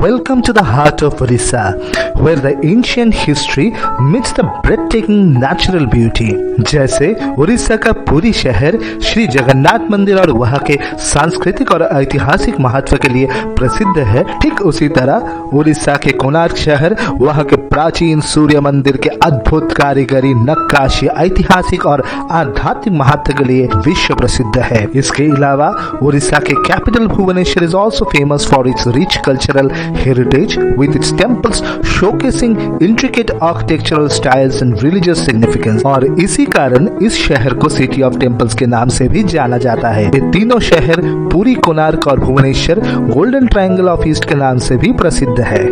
Welcome to the heart of Orissa, where the ancient history meets the breathtaking natural beauty. जैसे उड़ीसा का पुरी शहर श्री जगन्नाथ मंदिर और वहाँ के सांस्कृतिक और ऐतिहासिक महत्व के लिए प्रसिद्ध है, ठीक उसी तरह उड़ीसा के कोणार्क शहर वहाँ के प्राचीन सूर्य मंदिर के अद्भुत कारीगरी, नक्काशी, ऐतिहासिक और आध्यात्मिक महत्व के लिए विश्व प्रसिद्ध है। इसके अलावा उड़ीसा के capital Bhubaneswar is also famous for its rich cultural heritage with its temples showcasing intricate architectural styles and religious significance। और इसी कारण इस शहर को सिटी ऑफ टेम्पल्स के नाम से भी जाना जाता है। ये तीनों शहर पुरी, कोणार्क और Bhubaneswar golden triangle of east के नाम से भी प्रसिद्ध है।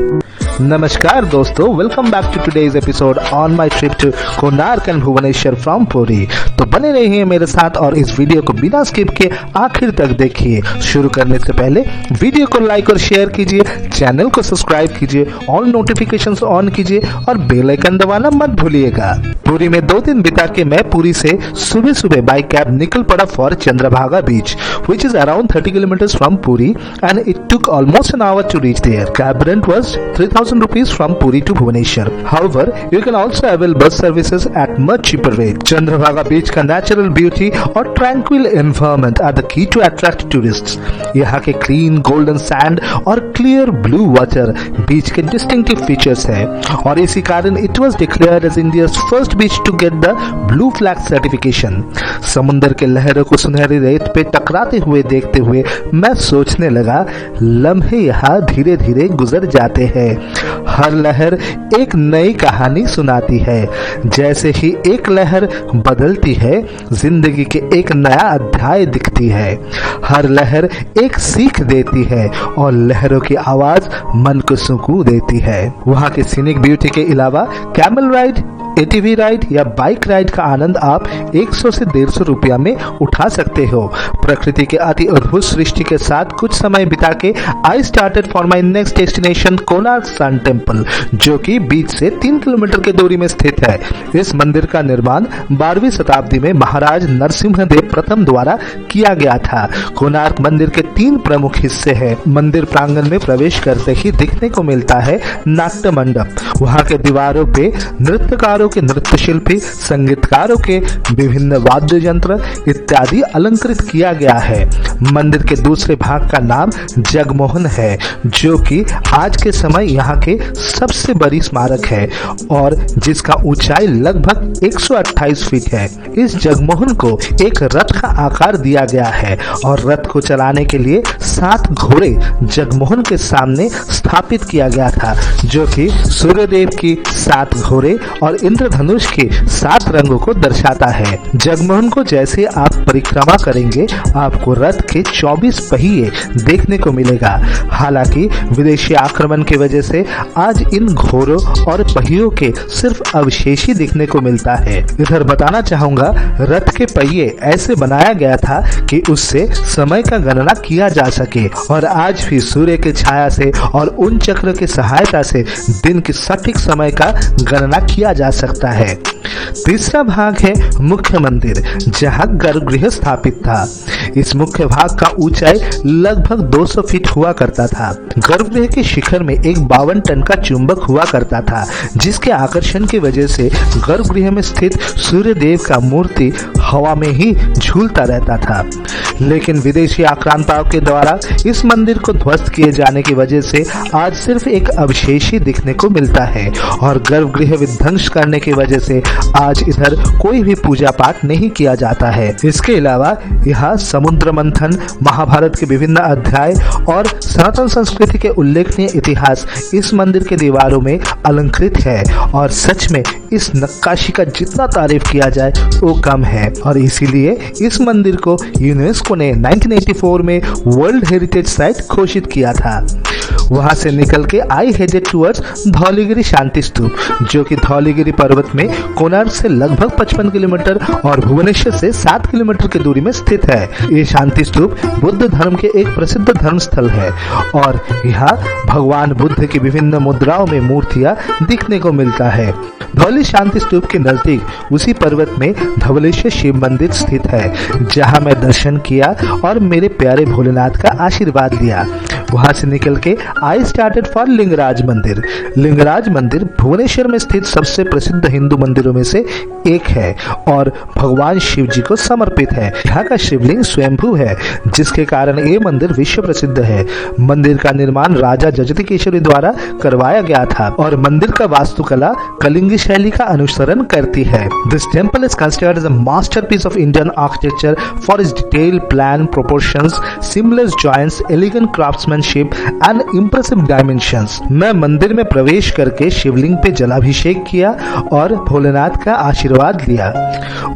नमस्कार दोस्तों, welcome back to today's episode on my trip to Konark and Bhubaneswar from Puri. तो बने रहिए मेरे साथ और इस वीडियो को बिना स्किप के आखिर तक देखिए। शुरू करने से पहले वीडियो को लाइक और शेयर कीजिए, चैनल को सब्सक्राइब कीजिए, ऑल नोटिफिकेशंस ऑन कीजिए और बेल आइकन दबाना मत भूलिएगा। पुरी में 2 दिन बिता के मैं पुरी से सुबह सुबह बाई कैब निकल पड़ा for Chandrabhaga beach, which is around 30 kilometers from Puri, and it took almost an hour to reach there. Cab rent was 3,000 rupees from Puri to Bhubaneswar. However, you can also avail bus services at much cheaper rate. Chandrabhaga beach का natural beauty और tranquil environment are the key to attract tourists. यहाँ के clean golden sand और clear blue water beach के distinctive features है और इसी कारण it was declared as India's first beach to get the blue flag certification. समुंदर के लहरों को सुनहरी रेत पे टकराते हुए देखते हुए मैं सोचने लगा, लम्हे यहाँ धीरे धीरे गुजर जाते हैं। हर लहर एक नई कहानी सुनाती है। जैसे ही एक लहर बदलती है, जिंदगी के एक नया अध्याय दिखती है। हर लहर एक सीख देती है और लहरों की आवाज मन को सुकून देती है। वहाँ के सीनिक ब्यूटी के अलावा कैमल राइड, एटीवी राइड या बाइक राइड का आनंद आप 100 से 150 रुपया में उठा सकते हो। प्रकृति के अति अद्भुत सृष्टि के साथ कुछ समय बिता के I started for my next destination Konark sun temple, जो कि बीच से 3 किलोमीटर की दूरी में स्थित है। इस मंदिर का निर्माण 12वीं शताब्दी में महाराज नरसिम्हदेव प्रथम द्वारा किया गया था। कोणार्क मंदिर के 3 प्रमुख हिस्से हैं। मंदिर प्रांगण में प्रवेश करते ही दिखने को मिलता है नाट्य मंडप। वहाँ के दीवारों पे नृत्यकारों के नृत्य शिल्पी, संगीतकारों के विभिन्न वाद्य यंत्र इत्यादि अलंकृत किया गया है। मंदिर के दूसरे भाग का नाम जगमोहन है, जो कि आज के समय यहाँ के सबसे बड़ी स्मारक है और जिसका ऊंचाई लगभग 128 फीट है। इस जगमोहन को एक रथ का आकार दिया गया है और रथ को चलाने के लिए 7 घोड़े जगमोहन के सामने स्थापित किया गया था, जो कि सूर्यदेव की 7 घोड़े और इंद्रधनुष के 7 रंगों को दर्शाता है। जगमोहन को जैसे आप परिक्रमा करेंगे, आपको रथ के 24 पहिए देखने को मिलेगा। हालांकि विदेशी आक्रमण की वजह से आज इन घोड़ों और पहियों के सिर्फ अवशेष ही दिखने को मिलता है। इधर बताना चाहूंगा, रथ के पहिए ऐसे बनाया गया था कि उससे समय का गणना किया जा सके और आज भी सूर्य के छाया से और उन चक्र की सहायता से दिन की सटीक समय का गणना किया जा सकता है। तीसरा भाग है मुख्य मंदिर, जहां गर्भगृह स्थापित था। इस मुख्य भाग का ऊंचाई लगभग 200 फीट हुआ करता था। गर्भगृह के शिखर में एक 52 टन का चुंबक हुआ करता था, जिसके आकर्षण की वजह से गर्भगृह में स्थित सूर्य देव का मूर्ति हवा में ही झूलता रहता था। लेकिन विदेशी आक्रांताओं के द्वारा इस मंदिर को ध्वस्त किए जाने की वजह से आज सिर्फ एक अवशेष ही दिखने को मिलता है और गर्भगृह विध्वंस करने की वजह से आज इधर कोई भी पूजा पाठ नहीं किया जाता है। इसके अलावा यहाँ समुद्र मंथन, महाभारत के विभिन्न अध्याय और सनातन संस्कृति के उल्लेखनीय इतिहास इस मंदिर के दीवारों में अलंकृत है और सच में इस नक्काशी का जितना तारीफ किया जाए वो कम है और इसीलिए इस मंदिर को यूनेस्को ने 1984 में वर्ल्ड हेरिटेज साइट घोषित किया था। वहां से निकल के आई हेडेड टुवर्ड्स धौलीगिरी शांति स्तूप, जो कि धौलीगिरी पर्वत में कोणार्क से लगभग 55 किलोमीटर और भुवनेश्वर से 7 किलोमीटर की दूरी में स्थित है। ये शांति स्तूप बुद्ध धर्म के एक प्रसिद्ध धर्म स्थल है और यहाँ भगवान बुद्ध की विभिन्न मुद्राओं में मूर्तियां दिखने को मिलता है। धौली शांति स्तूप के नजदीक उसी पर्वत में धवलेश्वर शिव मंदिर स्थित है, जहां मैं दर्शन किया और मेरे प्यारे भोलेनाथ का आशीर्वाद लिया। वहां से निकल के आई स्टार्टेड फॉर लिंगराज मंदिर। लिंगराज मंदिर भुवनेश्वर में स्थित सबसे प्रसिद्ध हिंदू मंदिरों में से एक है और भगवान शिव जी को समर्पित है। यहाँ का शिवलिंग स्वयंभू है, जिसके कारण ये मंदिर विश्व प्रसिद्ध है। मंदिर का निर्माण राजा जजति केशरी द्वारा करवाया गया था और मंदिर का वास्तुकला कलिंगी शैली का अनुसरण करती है। This temple is considered as a masterpiece of Indian architecture for its detail plan, proportions, seamless joints, elegant craftsmanship and impressive dimensions. मैं मंदिर में प्रवेश करके शिवलिंग पे जलाभिषेक किया और भोलेनाथ का आशीर्वाद लिया।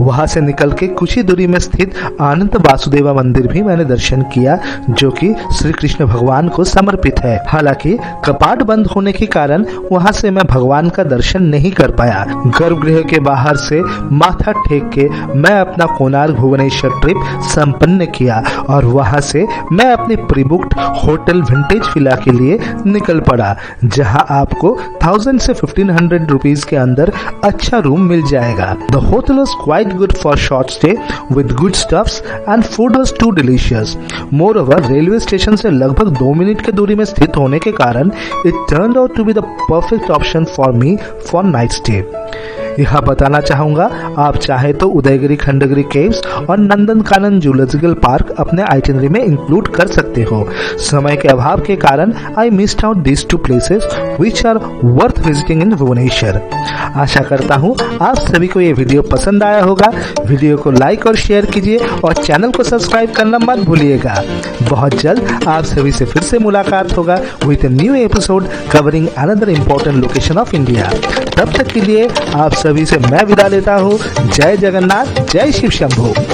वहां से निकल के कुछ ही दूरी में स्थित आनंद वासुदेवा मंदिर भी मैंने दर्शन किया, जो कि श्री कृष्ण भगवान को समर्पित है। हालांकि कपाट बंद होने के कारण वहां से मैं भगवान का दर्शन नहीं कर पाया। गर्भगृह के बाहर से माथा टेक के मैं अपना कोणार्क भुवनेश्वर ट्रिप संपन्न किया और वहां से मैं अपनी प्रीबुक्ड होटल विंटेज विला के लिए निकल पड़ा, जहां आपको 1000 से 1500 रुपीज के अंदर अच्छा रूम मिल जाएगा। The hotel was quite good for short stay with good stuffs and food was too delicious. Moreover, railway station से लगभग 2 मिनट की दूरी में स्थित होने के कारण it turned out to be the perfect option for me for night stay. यहाँ बताना चाहूंगा, आप चाहे तो उदयगिरी खंडगिरी केव्स और नंदनकानन जूलॉजिकल पार्क अपने आइटिनरी में इंक्लूड कर सकते हो। समय के अभाव के कारण I missed out these 2 places which are worth visiting in Bhubaneswar. आशा करता हूँ आप सभी को ये वीडियो पसंद आया होगा। वीडियो को लाइक और शेयर कीजिए और चैनल को सब्सक्राइब करना मत भूलिएगा। बहुत जल्द आप सभी से फिर से मुलाकात होगा with a new episode covering another important location of India. तब तक के लिए आप सभी से मैं विदा लेता हूँ। जय जगन्नाथ, जय शिव शंभू।